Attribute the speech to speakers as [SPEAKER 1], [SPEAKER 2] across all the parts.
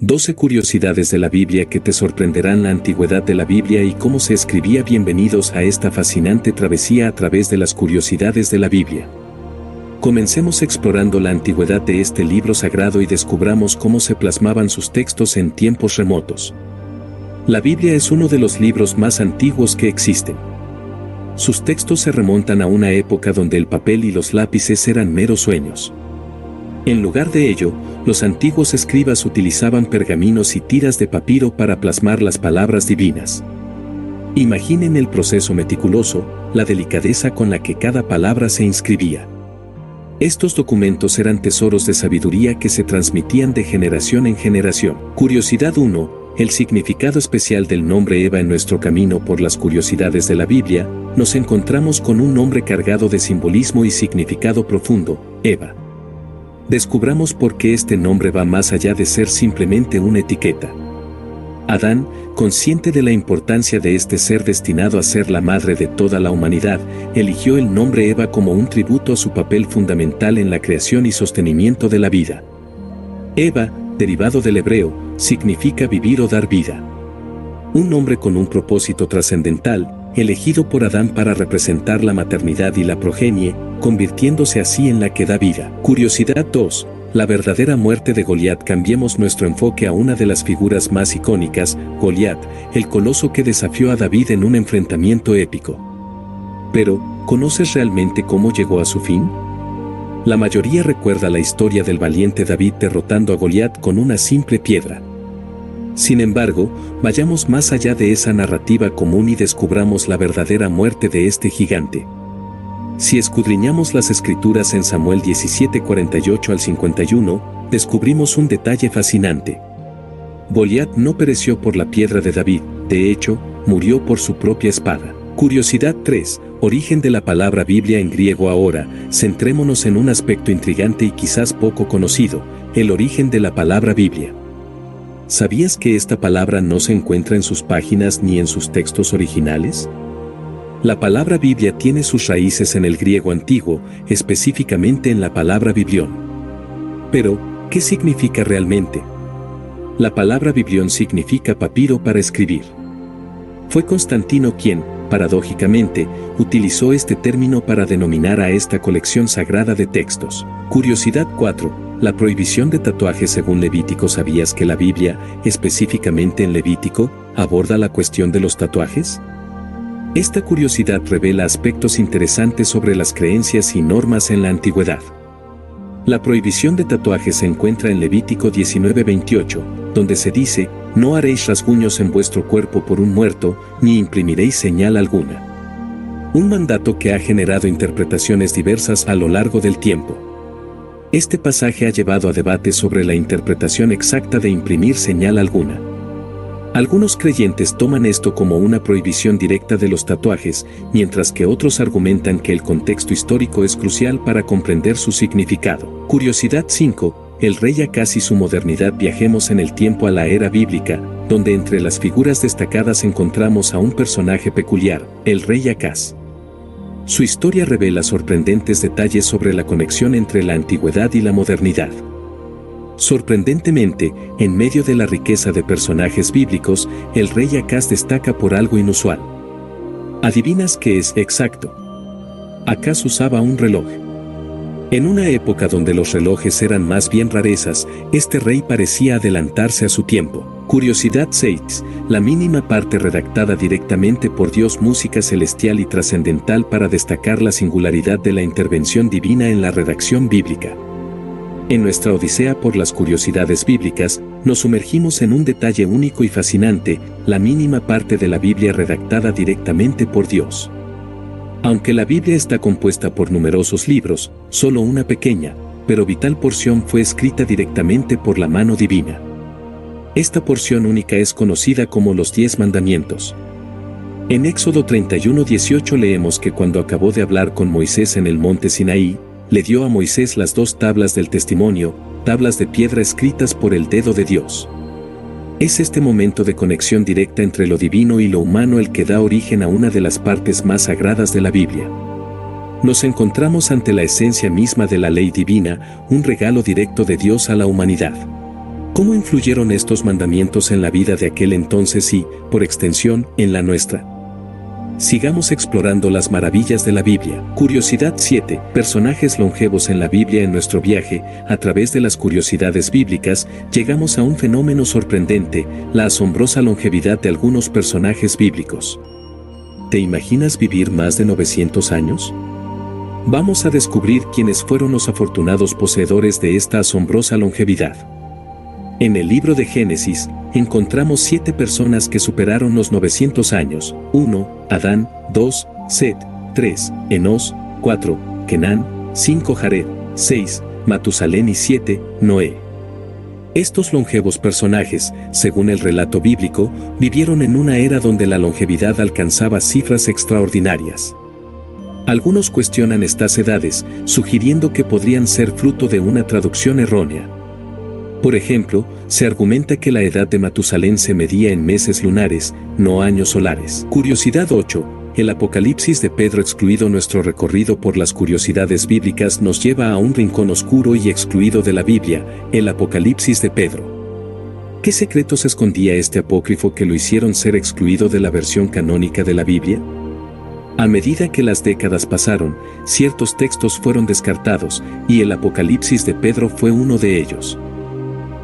[SPEAKER 1] 12 curiosidades de la Biblia que te sorprenderán la antigüedad de la Biblia y cómo se escribía. Bienvenidos a esta fascinante travesía a través de las curiosidades de la Biblia. Comencemos explorando la antigüedad de este libro sagrado y descubramos cómo se plasmaban sus textos en tiempos remotos. La Biblia es uno de los libros más antiguos que existen. Sus textos se remontan a una época donde el papel y los lápices eran meros sueños. En lugar de ello, los antiguos escribas utilizaban pergaminos y tiras de papiro para plasmar las palabras divinas. Imaginen el proceso meticuloso, la delicadeza con la que cada palabra se inscribía. Estos documentos eran tesoros de sabiduría que se transmitían de generación en generación. Curiosidad 1. El significado especial del nombre Eva. En nuestro camino por las curiosidades de la Biblia, nos encontramos con un nombre cargado de simbolismo y significado profundo, Eva. Descubramos por qué este nombre va más allá de ser simplemente una etiqueta. Adán, consciente de la importancia de este ser destinado a ser la madre de toda la humanidad, eligió el nombre Eva como un tributo a su papel fundamental en la creación y sostenimiento de la vida. Eva, derivado del hebreo, significa vivir o dar vida. Un nombre con un propósito trascendental, elegido por Adán para representar la maternidad y la progenie, convirtiéndose así en la que da vida. Curiosidad 2. La verdadera muerte de Goliat. Cambiemos nuestro enfoque a una de las figuras más icónicas, Goliat, el coloso que desafió a David en un enfrentamiento épico. Pero, ¿conoces realmente cómo llegó a su fin? La mayoría recuerda la historia del valiente David derrotando a Goliat con una simple piedra. Sin embargo, vayamos más allá de esa narrativa común y descubramos la verdadera muerte de este gigante. Si escudriñamos las escrituras en Samuel 17:48 al 51, descubrimos un detalle fascinante. Goliat no pereció por la piedra de David, de hecho, murió por su propia espada. Curiosidad 3. Origen de la palabra Biblia en griego. Ahora, centrémonos en un aspecto intrigante y quizás poco conocido, el origen de la palabra Biblia. ¿Sabías que esta palabra no se encuentra en sus páginas ni en sus textos originales? La palabra Biblia tiene sus raíces en el griego antiguo, específicamente en la palabra biblión. Pero, ¿qué significa realmente? La palabra biblión significa papiro para escribir. Fue Constantino quien, paradójicamente, utilizó este término para denominar a esta colección sagrada de textos. Curiosidad 4. La prohibición de tatuajes según Levítico. ¿Sabías que la Biblia, específicamente en Levítico, aborda la cuestión de los tatuajes? Esta curiosidad revela aspectos interesantes sobre las creencias y normas en la antigüedad. La prohibición de tatuajes se encuentra en Levítico 19:28, donde se dice: no haréis rasguños en vuestro cuerpo por un muerto, ni imprimiréis señal alguna. Un mandato que ha generado interpretaciones diversas a lo largo del tiempo. Este pasaje ha llevado a debates sobre la interpretación exacta de imprimir señal alguna. Algunos creyentes toman esto como una prohibición directa de los tatuajes, mientras que otros argumentan que el contexto histórico es crucial para comprender su significado. Curiosidad 5. El rey Acaz y su modernidad. Viajemos en el tiempo a la era bíblica, donde entre las figuras destacadas encontramos a un personaje peculiar, el rey Acaz. Su historia revela sorprendentes detalles sobre la conexión entre la antigüedad y la modernidad. Sorprendentemente, en medio de la riqueza de personajes bíblicos, el rey Acaz destaca por algo inusual. ¿Adivinas qué es? Exacto. Acaz usaba un reloj. En una época donde los relojes eran más bien rarezas, este rey parecía adelantarse a su tiempo. Curiosidad 6. La mínima parte redactada directamente por Dios. Música celestial y trascendental para destacar la singularidad de la intervención divina en la redacción bíblica. En nuestra odisea por las curiosidades bíblicas, nos sumergimos en un detalle único y fascinante, la mínima parte de la Biblia redactada directamente por Dios. Aunque la Biblia está compuesta por numerosos libros, solo una pequeña, pero vital porción fue escrita directamente por la mano divina. Esta porción única es conocida como los 10 mandamientos. En Éxodo 31:18 leemos que cuando acabó de hablar con Moisés en el monte Sinaí, le dio a Moisés las 2 tablas del testimonio, tablas de piedra escritas por el dedo de Dios. Es este momento de conexión directa entre lo divino y lo humano el que da origen a una de las partes más sagradas de la Biblia. Nos encontramos ante la esencia misma de la ley divina, un regalo directo de Dios a la humanidad. ¿Cómo influyeron estos mandamientos en la vida de aquel entonces y, por extensión, en la nuestra? Sigamos explorando las maravillas de la Biblia. Curiosidad 7. Personajes longevos en la Biblia. En nuestro viaje, a través de las curiosidades bíblicas, llegamos a un fenómeno sorprendente, la asombrosa longevidad de algunos personajes bíblicos. ¿Te imaginas vivir más de 900 años? Vamos a descubrir quiénes fueron los afortunados poseedores de esta asombrosa longevidad. En el libro de Génesis, encontramos 7 personas que superaron los 900 años. 1. Adán. 2. Set. 3. Enos. 4. Kenán. 5. Jared. 6. Matusalén y 7. Noé. Estos longevos personajes, según el relato bíblico, vivieron en una era donde la longevidad alcanzaba cifras extraordinarias. Algunos cuestionan estas edades, sugiriendo que podrían ser fruto de una traducción errónea. Por ejemplo, se argumenta que la edad de Matusalén se medía en meses lunares, no años solares. Curiosidad 8. El Apocalipsis de Pedro excluido. Nuestro recorrido por las curiosidades bíblicas nos lleva a un rincón oscuro y excluido de la Biblia, el Apocalipsis de Pedro. ¿Qué secretos escondía este apócrifo que lo hicieron ser excluido de la versión canónica de la Biblia? A medida que las décadas pasaron, ciertos textos fueron descartados, y el Apocalipsis de Pedro fue uno de ellos.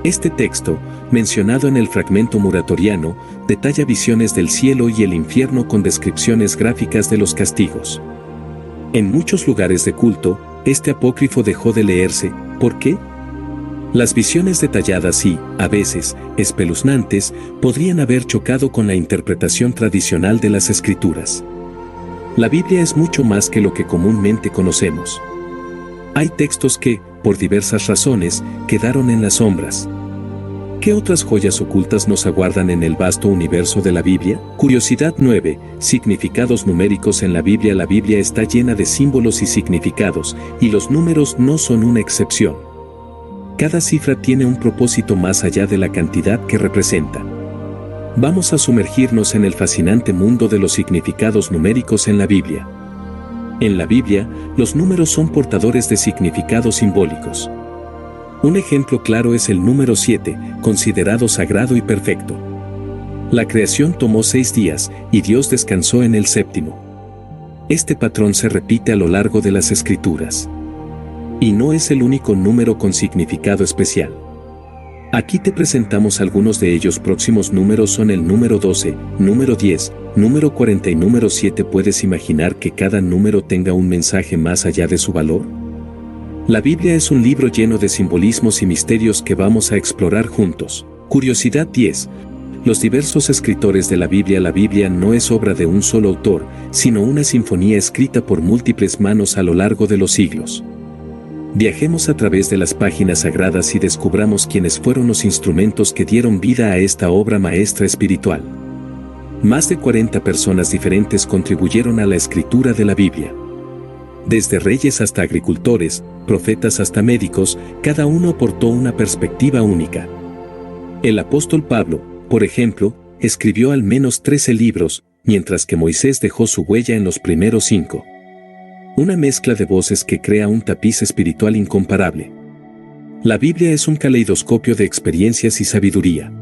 [SPEAKER 1] Este texto, mencionado en el fragmento muratoriano, detalla visiones del cielo y el infierno con descripciones gráficas de los castigos. En muchos lugares de culto, este apócrifo dejó de leerse. ¿Por qué? Las visiones detalladas y, a veces, espeluznantes, podrían haber chocado con la interpretación tradicional de las Escrituras. La Biblia es mucho más que lo que comúnmente conocemos. Hay textos que, por diversas razones, quedaron en las sombras. ¿Qué otras joyas ocultas nos aguardan en el vasto universo de la Biblia? Curiosidad 9. Significados numéricos en la Biblia. La Biblia está llena de símbolos y significados, y los números no son una excepción. Cada cifra tiene un propósito más allá de la cantidad que representa. Vamos a sumergirnos en el fascinante mundo de los significados numéricos en la Biblia. En la Biblia, los números son portadores de significados simbólicos. Un ejemplo claro es el número 7, considerado sagrado y perfecto. La creación tomó 6 días, y Dios descansó en el séptimo. Este patrón se repite a lo largo de las Escrituras. Y no es el único número con significado especial. Aquí te presentamos algunos de ellos. Próximos números son el número 12, número 10, número 40 y número 7. ¿Puedes imaginar que cada número tenga un mensaje más allá de su valor? La Biblia es un libro lleno de simbolismos y misterios que vamos a explorar juntos. Curiosidad 10. Los diversos escritores de la Biblia. La Biblia no es obra de un solo autor, sino una sinfonía escrita por múltiples manos a lo largo de los siglos. Viajemos a través de las páginas sagradas y descubramos quiénes fueron los instrumentos que dieron vida a esta obra maestra espiritual. Más de 40 personas diferentes contribuyeron a la escritura de la Biblia. Desde reyes hasta agricultores, profetas hasta médicos, cada uno aportó una perspectiva única. El apóstol Pablo, por ejemplo, escribió al menos 13 libros, mientras que Moisés dejó su huella en los primeros 5. Una mezcla de voces que crea un tapiz espiritual incomparable. La Biblia es un caleidoscopio de experiencias y sabiduría.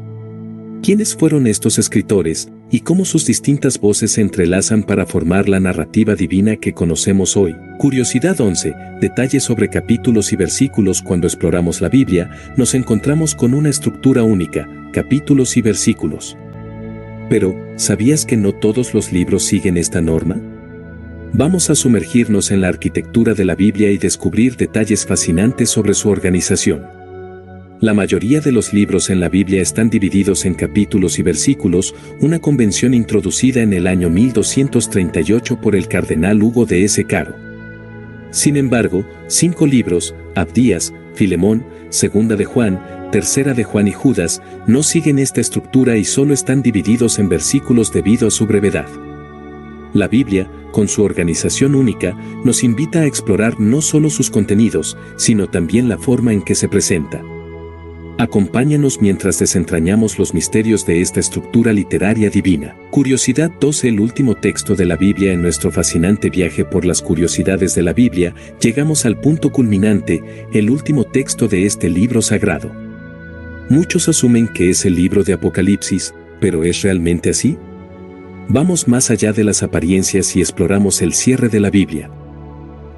[SPEAKER 1] ¿Quiénes fueron estos escritores, y cómo sus distintas voces se entrelazan para formar la narrativa divina que conocemos hoy? Curiosidad 11. Detalles sobre capítulos y versículos. Cuando exploramos la Biblia, nos encontramos con una estructura única, capítulos y versículos. Pero, ¿sabías que no todos los libros siguen esta norma? Vamos a sumergirnos en la arquitectura de la Biblia y descubrir detalles fascinantes sobre su organización. La mayoría de los libros en la Biblia están divididos en capítulos y versículos, una convención introducida en el año 1238 por el cardenal Hugo de S. Caro. Sin embargo, 5 libros, Abdías, Filemón, Segunda de Juan, Tercera de Juan y Judas, no siguen esta estructura y solo están divididos en versículos debido a su brevedad. La Biblia, con su organización única, nos invita a explorar no solo sus contenidos, sino también la forma en que se presenta. Acompáñanos mientras desentrañamos los misterios de esta estructura literaria divina. Curiosidad 12. El último texto de la Biblia. En nuestro fascinante viaje por las curiosidades de la Biblia, llegamos al punto culminante, el último texto de este libro sagrado. Muchos asumen que es el libro de Apocalipsis, pero ¿es realmente así? Vamos más allá de las apariencias y exploramos el cierre de la Biblia.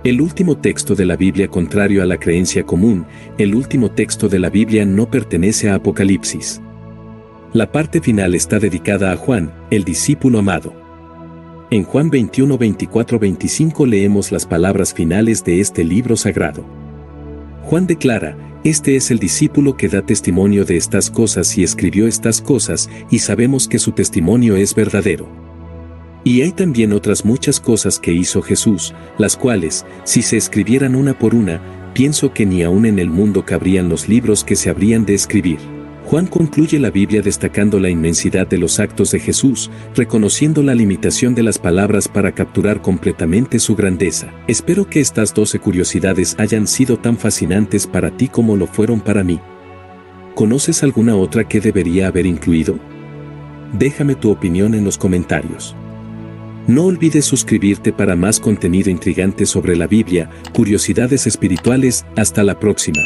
[SPEAKER 1] El último texto de la Biblia, contrario a la creencia común, el último texto de la Biblia no pertenece a Apocalipsis. La parte final está dedicada a Juan, el discípulo amado. En Juan 21, 24, 25 leemos las palabras finales de este libro sagrado. Juan declara: este es el discípulo que da testimonio de estas cosas y escribió estas cosas, y sabemos que su testimonio es verdadero. Y hay también otras muchas cosas que hizo Jesús, las cuales, si se escribieran una por una, pienso que ni aún en el mundo cabrían los libros que se habrían de escribir. Juan concluye la Biblia destacando la inmensidad de los actos de Jesús, reconociendo la limitación de las palabras para capturar completamente su grandeza. Espero que estas 12 curiosidades hayan sido tan fascinantes para ti como lo fueron para mí. ¿Conoces alguna otra que debería haber incluido? Déjame tu opinión en los comentarios. No olvides suscribirte para más contenido intrigante sobre la Biblia, curiosidades espirituales. Hasta la próxima.